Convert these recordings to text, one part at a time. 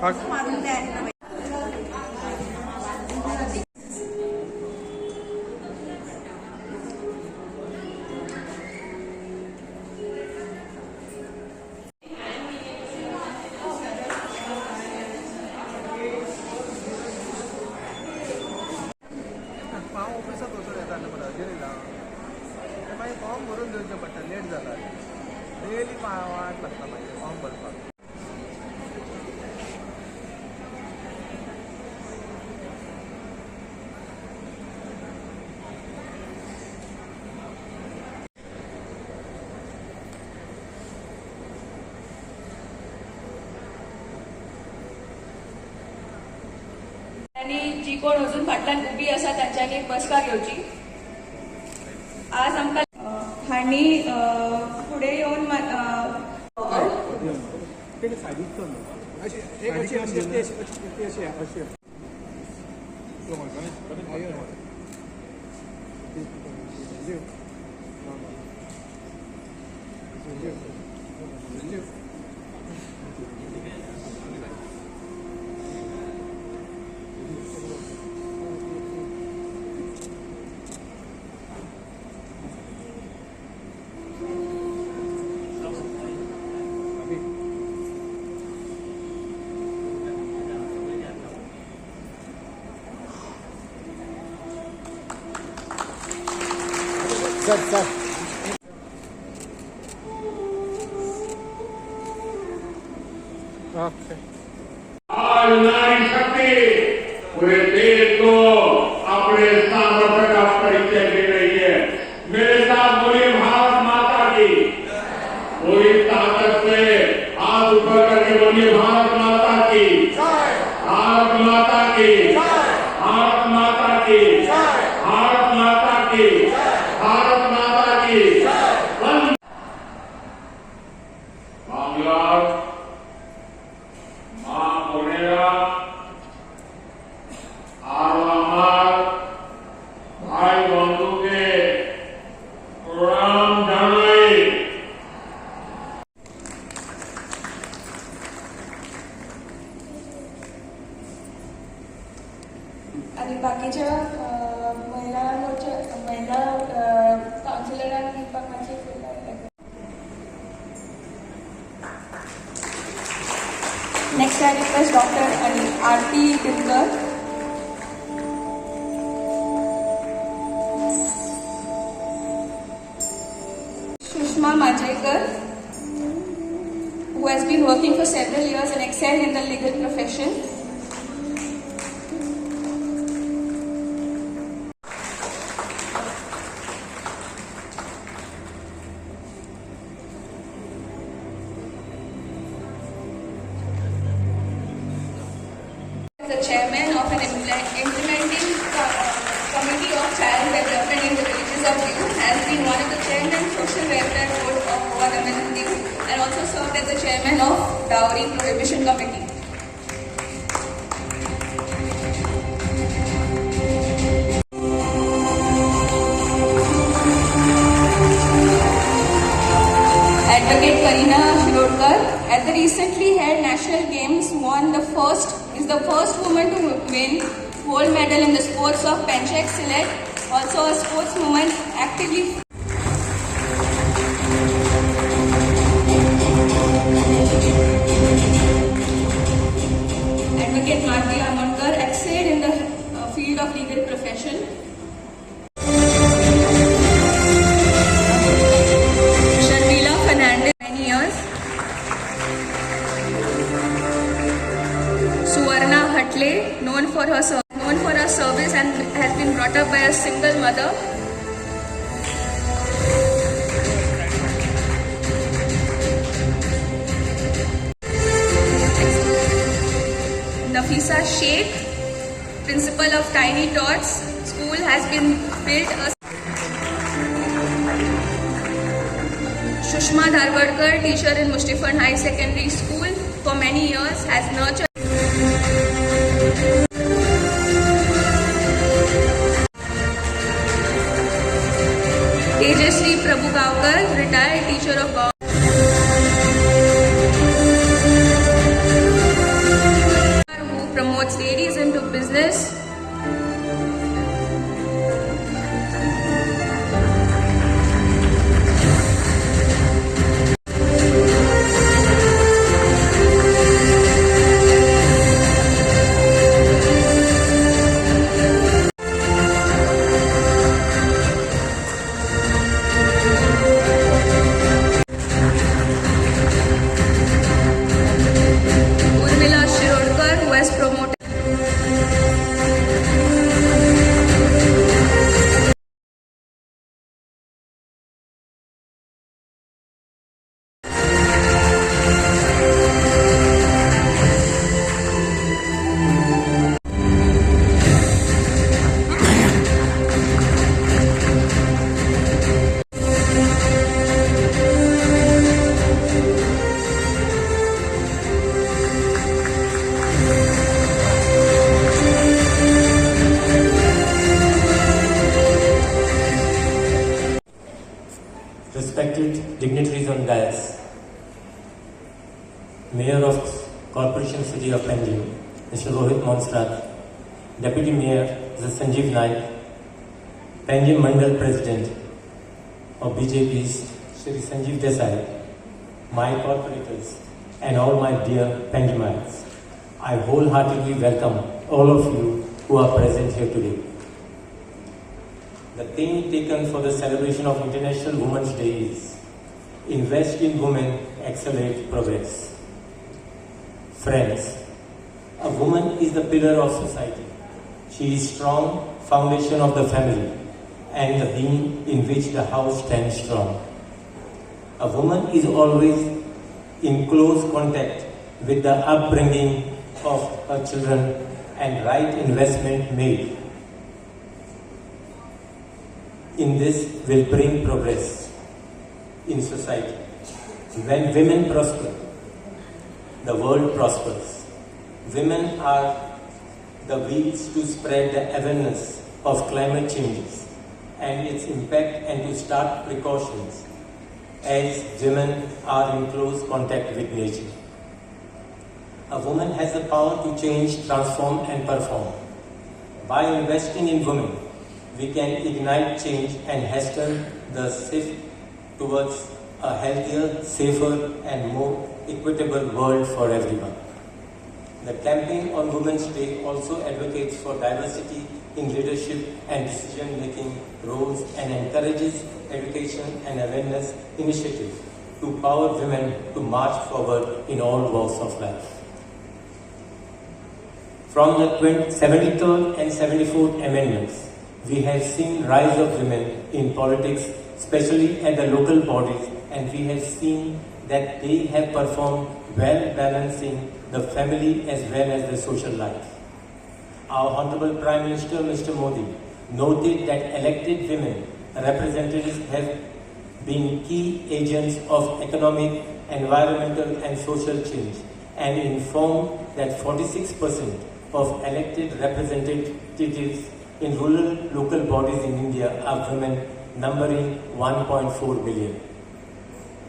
Form भरून दिवचे पडटा लेट जाला डेली वाट लागता मागीर फॉर्म भरपाक आणि जी कोण अजून फाटल्यान उबी आसा तांच्यांनी बसका घेवची आज आमकां हांणी फुडें येवन सर ओके आज नारी शक्ति पूरे देश को अपने सामर्थ्य का परिचय दे रही है। मेरे साथ बोलिए भारत माता की पूरी ताकत से हाथ ऊपर करके बोलिए भारत माता की, भारत माता की, भारत माता की, भारत माता की, भारत माता की। बांग्ला भाई बंधु के प्रणाम जानाई। आणि बाकीच्या महिला काउन्सिलरांक दिवपाक मातशें next I request Dr. Aarti Dilkar. Sushma Majekar, who has been working for several years and excelled in the legal profession. The chairman of an implementing committee of child development in the villages of Diu, has been one of the chairman social welfare board of Government Diu, and also served as the chairman of dowry prohibition committee. Advocate Karina Shirodkar, at the recently held National Games, is the first woman to win gold medal in the sports of Penchak Silat, also a sportswoman actively. Advocate Marti Amonkar excelled in the field of legal profession. Sharmila Fernandez, many years. Suvarna Hatle, known for her service and has been brought up by a single mother. Nafisa Sheikh, principal of Tiny Tots School, has been built. Shushma Dharwadkar, teacher in Mustifan High Secondary School, for many years has nurtured. Tejasri Prabhugaonkar, retired teacher of dignitaries on dais, Mayor of Corporation City of Panjim, Mr. Rohit Monsrat, Deputy Mayor, Mr. Sanjeev Naik, Panjim Mandal President of BJP's Shri Sanjeev Desai, my corporators, and all my dear Panjimites. I wholeheartedly welcome all of you who are present here today. The theme taken for the celebration of International Women's Day is Invest in Women, Accelerate Progress. Friends, a woman is the pillar of society. She is strong foundation of the family and the beam in which the house stands strong. A woman is always in close contact with the upbringing of her children and right investment made in this will bring progress in society. When women prosper, the world prospers. Women are the wheels to spread the awareness of climate changes and its impact and to start precautions as women are in close contact with nature. A woman has the power to change, transform and perform. By investing in women, we can ignite change and hasten the shift towards a healthier, safer and more equitable world for everyone. The campaign on Women's Day also advocates for diversity in leadership and decision-making roles and encourages education and awareness initiatives to power women to march forward in all walks of life. From the 73rd and 74th Amendments, we have seen rise of women in politics, especially at the local bodies, and we have seen that they have performed well balancing the family as well as the social life. Our Honorable Prime Minister Mr. Modi noted that elected women representatives have been key agents of economic, environmental and social change and informed that 46% of elected representatives in rural local bodies in India are women, numbering 1.4 billion.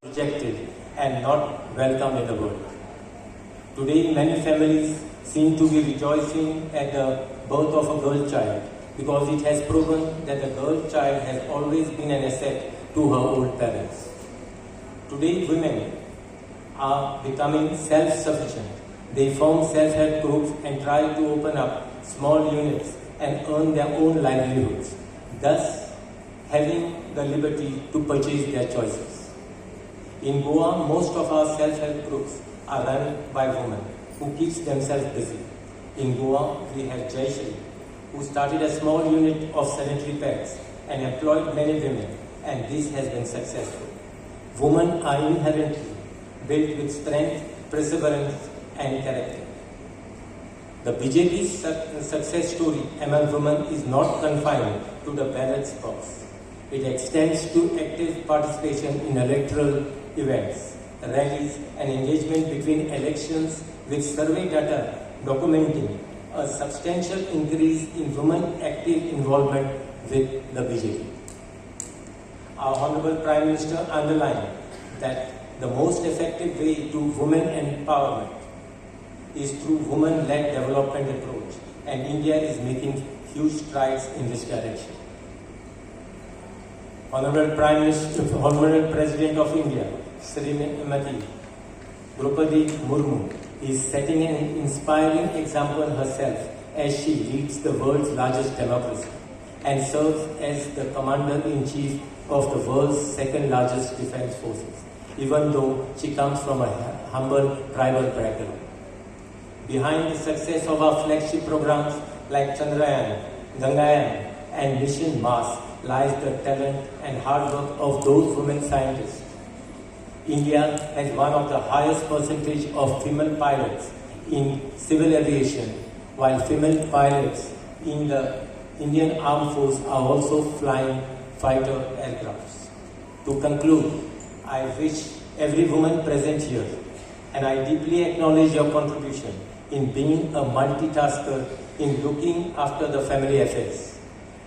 Rejected and not welcome in the world. Today, many families seem to be rejoicing at the birth of a girl child because it has proven that the girl child has always been an asset to her old parents. Today, women are becoming self-sufficient. They form self-help groups and try to open up small units and earn their own livelihoods, thus having the liberty to purchase their choices. In Goa, most of our self-help groups are run by women who keeps themselves busy. In Goa, we have Jayashree, who started a small unit of sanitary pads and employed many women, and this has been successful. Women are inherently built with strength, perseverance, and character. The BJP's success story among women is not confined to the ballot box. It extends to active participation in electoral events, rallies, and engagement between elections, with survey data documenting a substantial increase in women active involvement with the BJP. Our Honorable Prime Minister underlined that the most effective way to women empowerment is through women-led development approach, and India is making huge strides in this direction. Honorable Prime Minister, Honorable President of India, Srimati Draupadi Murmu, is setting an inspiring example herself as she leads the world's largest democracy and serves as the Commander-in-Chief of the world's second largest defense forces, even though she comes from a humble tribal background. Behind the success of our flagship programs like Chandrayaan, Gangayaan and Mission Mars lies the talent and hard work of those women scientists. India has one of the highest percentage of female pilots in civil aviation, while female pilots in the Indian Armed Force are also flying fighter aircrafts. To conclude, I wish every woman present here, and I deeply acknowledge your contribution in being a multitasker in looking after the family affairs,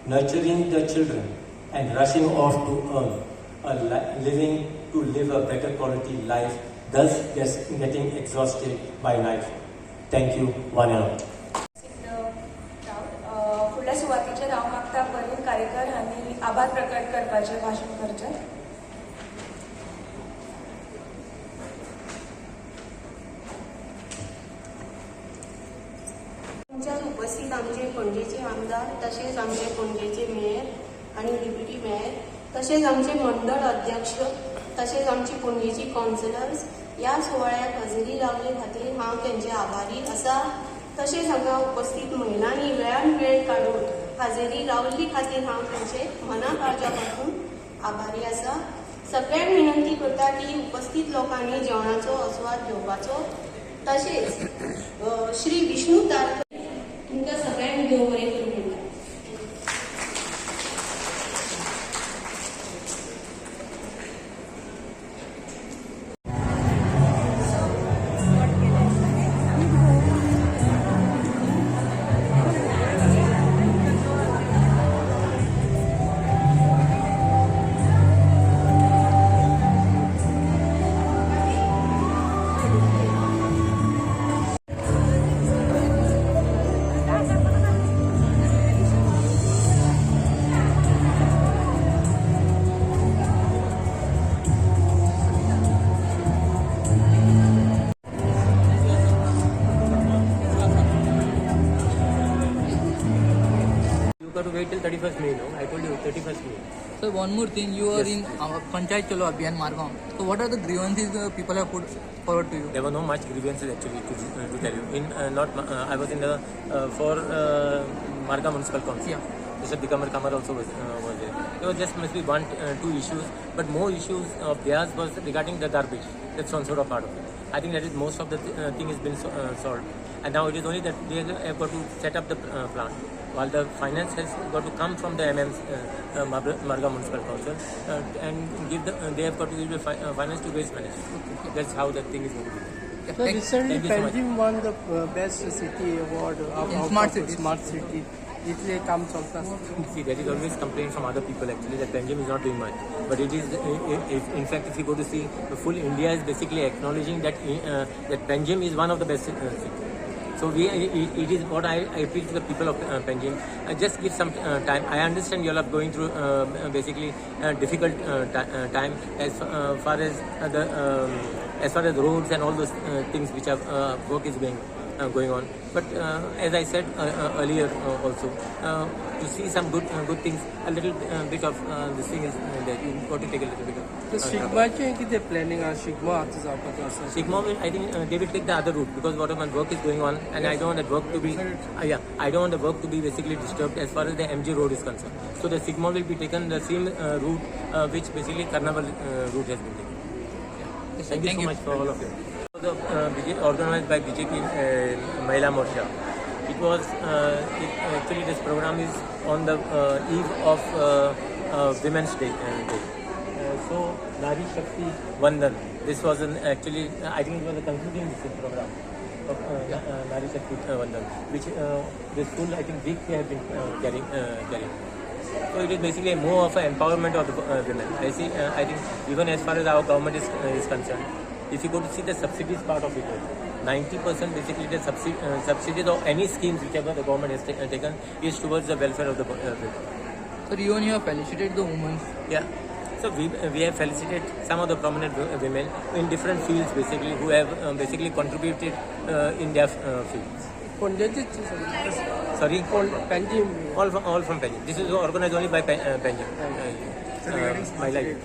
nurturing the children, and rushing off to earn, living to live a better quality life, thus getting exhausted by life. Thank you, one and all. फुडल्या सुवातीचेर हांव मागता प्रवीण कारेकर हांणी आभार प्रकट करपाचें भाशण करचें. तुमच्यात उपस्थित आमचे पणजेचे आमदार, तसेच आमचे पणजेचे मेयर आणि डेप्युटी मेयर, तसेच आमचे मंडळ अध्यक्ष, तसेच आमची पणजेची कावन्सिलर्स ह्या सुवाळ्याक हजेरी लावले खातीर हांव तेंचे आभारी आसा. तशेंच हांगा उपस्थित महिलांनी वेळान वेळ काडून हजेरी लावली खातीर हांव तेंचे मनापारच्या पासून आभारी आसा. सगळ्यांक विनंती करता की उपस्थित लोकांनी जेवणाचो आस्वाद घेवपाचो. तशेंच श्री विष्णू तारकर तुमकां सगळ्यांक देव बरें करूं म्हणटा. You got to wait till 31st May, no? I told you 31st May. So one more thing, you are in Panchayat Chalo Abhiyan Margam. So what are the grievances people have put forward to you? There were no much grievances actually to tell you. I was in the for Marga Municipal Council. Yeah. Mr. Dikamar Kamar also was there. There was just must be one, two issues, but more issues of theirs was regarding the garbage. That's one sort of part of it. I think that is most of the thing has been solved, and now it is only that they have got to set up the plant. While the finance has got to come from the Marga Municipal Council and they have got to give the finance to waste management. That's how the thing is going to be. So recently, Thank you so much. Panjim won the best city award In smart cities. Smart city. Italy comes also. See, there is always complaint from other people actually that Panjim is not doing much. But it is, in fact, if you go to see, the full India is basically acknowledging that that Panjim is one of the best cities. So it is what I appeal to the people of Panjim. Just give some time. I understand you all are going through basically difficult time as far as the roads and all those things which are work is going on. But as I said earlier also, to see some good things, a little bit of this thing is there. You got to take a little bit of. So Sigmaचे किती planning आहे? Sigma आता जावपाचो आसा. Sigma will, I think they will take the other route because whatever work is going on, and I don't want that work to be, I don't want the work to be basically disturbed as far as the MG road is concerned. So the Sigma will be taken the same route which basically Carnival route has been taken. Yeah. Thank you so much for all of you. The organized by BJP Mahila Morcha. It was actually this program is on the eve of Women's Day. So Nari Shakti Vandan. This was actually I think it was a concluding program of Nari Shakti Vandan, which the school I think week they have been carrying. So it is basically more of an empowerment of the women. I think even as far as our government is concerned, if you go to see the subsidies part of it, 90% basically the subsidies or any schemes whichever the government has taken is towards the welfare of the women. So you and you have felicitated the women. Yeah. So we have felicitated some of the prominent women in different fields basically who have basically contributed in their fields. Sorry? Panjim. All from Panjim. This is organized only by Panjim. My life.